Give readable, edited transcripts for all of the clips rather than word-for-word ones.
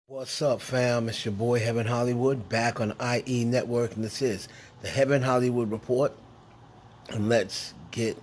What's up, fam? It's your boy Heaven Hollywood back on IE Network, and this is the Heaven Hollywood Report. And let's get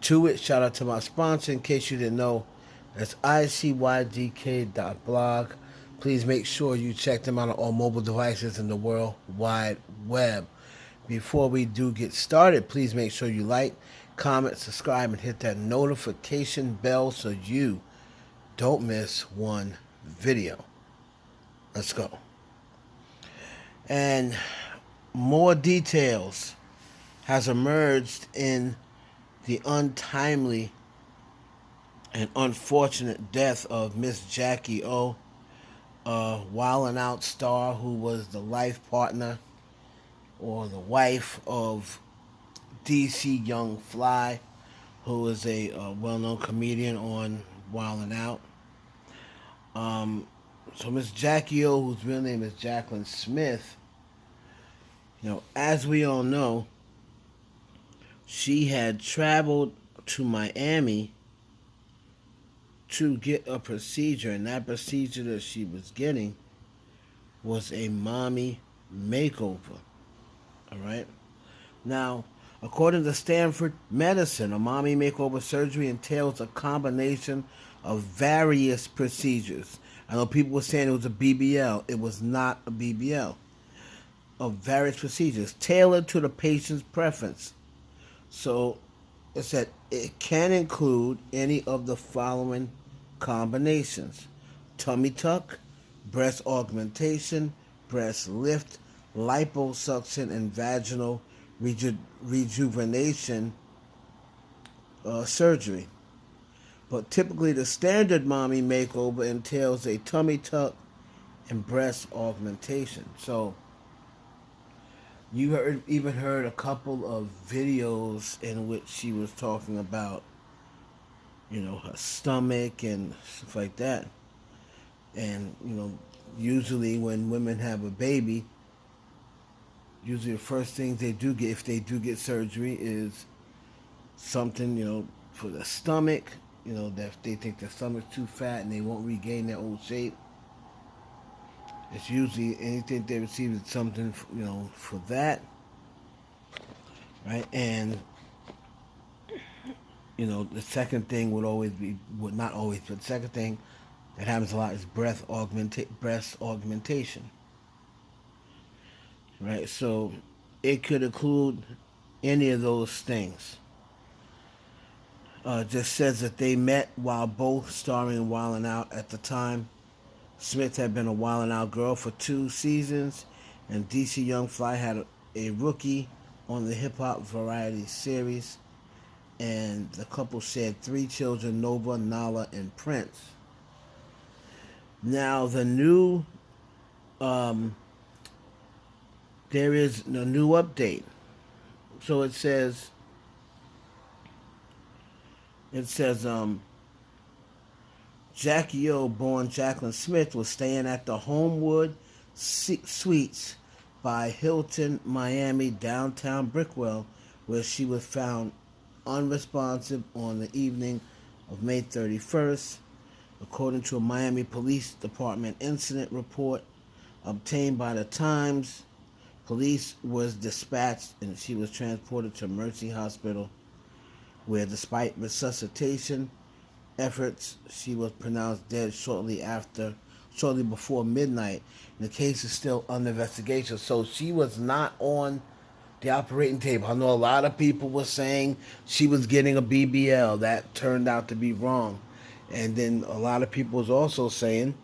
to it. Shout out to my sponsor, in case you didn't know, that's icydk.blog. Please make sure you check them out on all mobile devices in the World Wide Web. Before we do get started, please make sure you like, comment, subscribe, and hit that notification bell so you don't miss one video. Let's go. And more details has emerged in the untimely and unfortunate death of Ms Jacky Oh, a Wild 'N Out star who was the life partner or the wife of DC Young Fly, who is a well-known comedian on Wild 'N Out. So Ms Jacky O, whose real name is Jacqueline Smith, as we all know, she had traveled to Miami to get a procedure, and that procedure that she was getting was a mommy makeover. All right. Now, according to Stanford Medicine, a mommy makeover surgery entails a combination of various procedures. I know people were saying it was a BBL. It was not a BBL. Of various procedures tailored to the patient's preference. So it said it can include any of the following combinations: tummy tuck, breast augmentation, breast lift, liposuction, and vaginal rejuvenation surgery. But typically, the standard mommy makeover entails a tummy tuck and breast augmentation. So even heard a couple of videos in which she was talking about, her stomach and stuff like that. And, usually when women have a baby, usually the first things they do get, if they do get surgery, is something, for the stomach, that if they think their stomach's too fat and they won't regain their old shape. It's usually anything they receive is something, for that, right? And the second thing would not always, but the second thing that happens a lot is breast augmentation, right? So it could include any of those things. Just says that they met while both starring in Wild 'N Out at the time. Smith had been a Wild 'N Out girl for 2 seasons, and DC Young Fly had a rookie on the hip hop variety series. And the couple shared 3 children: Nova, Nala, and Prince. Now the new, there is a new update. So it says, Jacky O, born Jacqueline Smith, was staying at the Homewood Suites by Hilton Miami downtown Brickwell, where she was found unresponsive on the evening of May 31st, according to a Miami Police Department incident report obtained by the Times. Police was dispatched and she was transported to Mercy Hospital, where despite resuscitation efforts, she was pronounced dead shortly before midnight. And the case is still under investigation. So she was not on the operating table. I know a lot of people were saying she was getting a BBL. That turned out to be wrong. And then a lot of people was also saying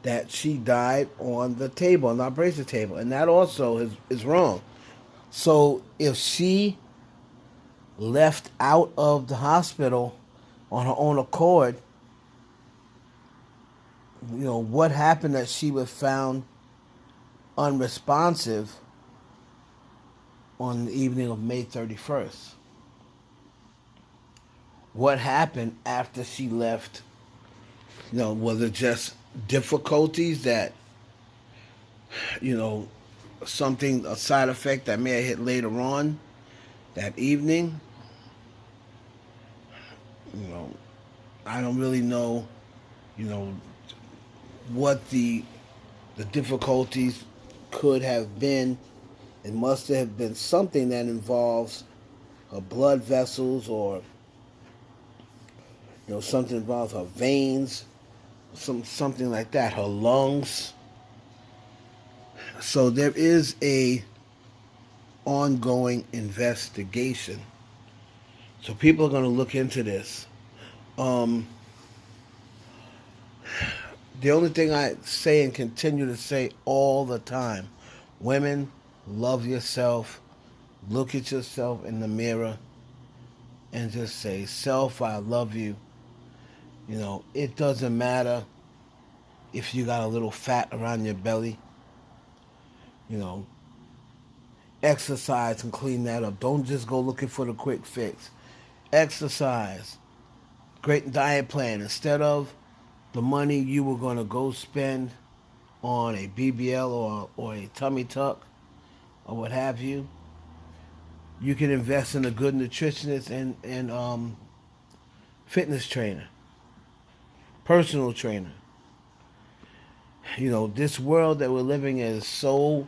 that she died on the table, on the operation table. And that also is wrong. So if she left out of the hospital on her own accord, what happened that she was found unresponsive on the evening of May 31st? What happened after she left? Was it just difficulties that, something, a side effect that may have hit later on that evening? I don't really know, you know, what the difficulties could have been. It must have been something that involves her blood vessels, or something involves her veins, something like that, her lungs. So there is a ongoing investigation. So people are going to look into this. Um, the only thing I say and continue to say all the time: women, love yourself. Look at yourself in the mirror and just say, "Self, I love you." It doesn't matter if you got a little fat around your belly. You know, exercise and clean that up. Don't just go looking for the quick fix. Exercise. Great diet plan. Instead of the money you were going to go spend on a BBL or a tummy tuck or what have you, you can invest in a good nutritionist and fitness trainer, personal trainer. This world that we're living in is so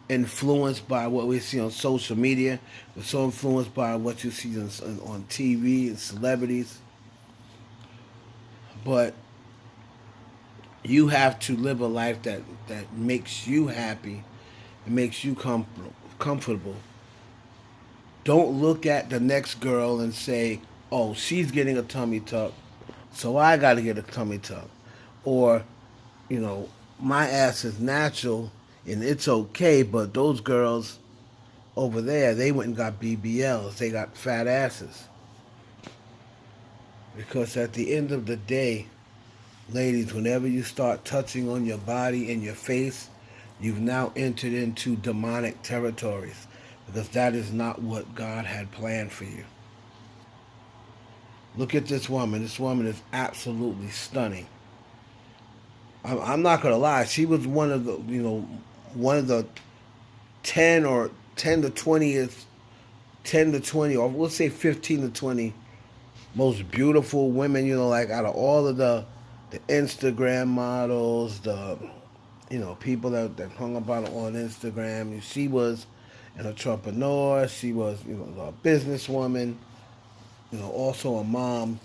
influenced by what we see on social media. We're so influenced by what you see on TV and celebrities. But you have to live a life that makes you happy and makes you comfortable. Don't look at the next girl and say, "Oh, she's getting a tummy tuck, so I got to get a tummy tuck." Or, you know, my ass is natural and it's okay, but those girls over there, they went and got BBLs. They got fat asses. Because at the end of the day, ladies, whenever you start touching on your body and your face, you've now entered into demonic territories. Because that is not what God had planned for you. Look at this woman. This woman is absolutely stunning. I'm not gonna lie. She was one of the 10 to 20th, 10 to 20, or we'll say 15 to 20 most beautiful women. Like out of all of the Instagram models, the people that hung about on Instagram. She was an entrepreneur. She was a businesswoman. Also a mom.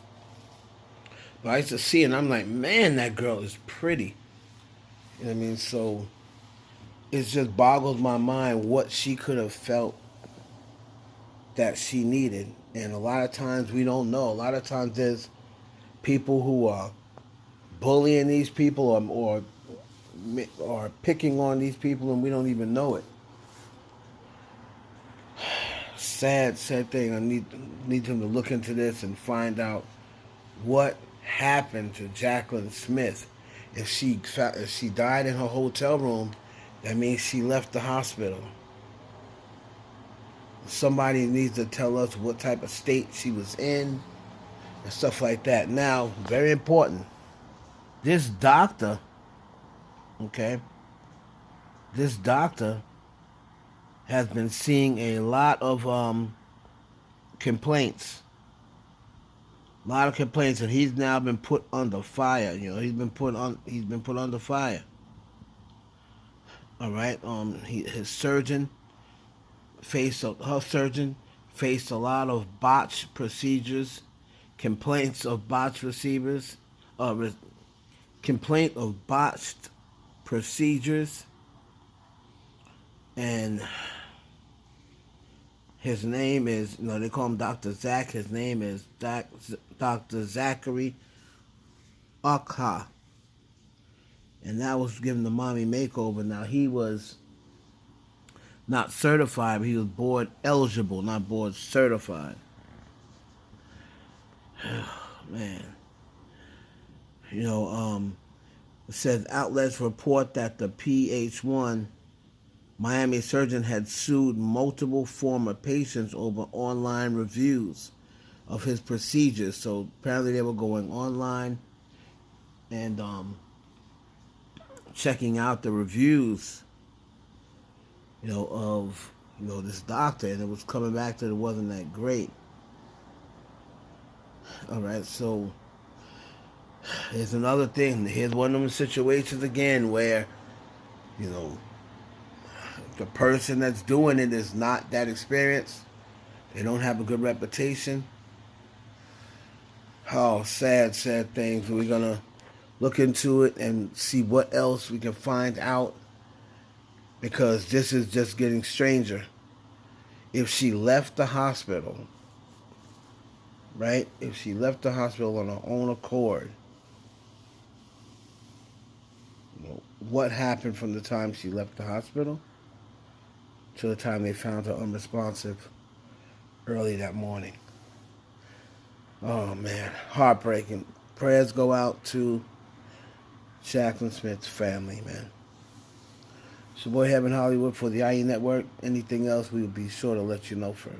But I used to see it and I'm like, man, that girl is pretty. You know what I mean? So it just boggles my mind what she could have felt that she needed. And a lot of times we don't know. A lot of times there's people who are bullying these people or picking on these people and we don't even know it. Sad thing. I need them to look into this and find out what happened to Jacqueline Smith. If she died in her hotel room, that means she left the hospital. Somebody needs to tell us what type of state she was in and stuff like that. Now, very important. This doctor, okay, this doctor has been seeing a lot of complaints. A lot of complaints, and he's now been put under fire. He's been put under fire. All right. His surgeon her surgeon faced a lot of botched procedures, complaints of botched procedures, complaint of botched procedures, and his name is, they call him Dr. Zach. His name is Dr. Zachary Akha. And that was given the mommy makeover. Now, he was not certified, but he was board eligible, not board certified. Man. It says outlets report that the PH1 Miami surgeon had sued multiple former patients over online reviews of his procedures. So apparently they were going online and checking out the reviews, of this doctor, and it was coming back that it wasn't that great. All right, so Here's another thing. Here's one of them situations again where, you know, the person that's doing it is not that experienced. They don't have a good reputation. Oh, sad, sad things. We're gonna look into it and see what else we can find out because this is just getting stranger. If she left the hospital, right? If she left the hospital on her own accord, what happened from the time she left the hospital to the time they found her unresponsive early that morning? Oh man, heartbreaking. Prayers go out to Jacqueline Smith's family, man. It's your boy Heaven Hollywood for the IE Network. Anything else, we will be sure to let you know first.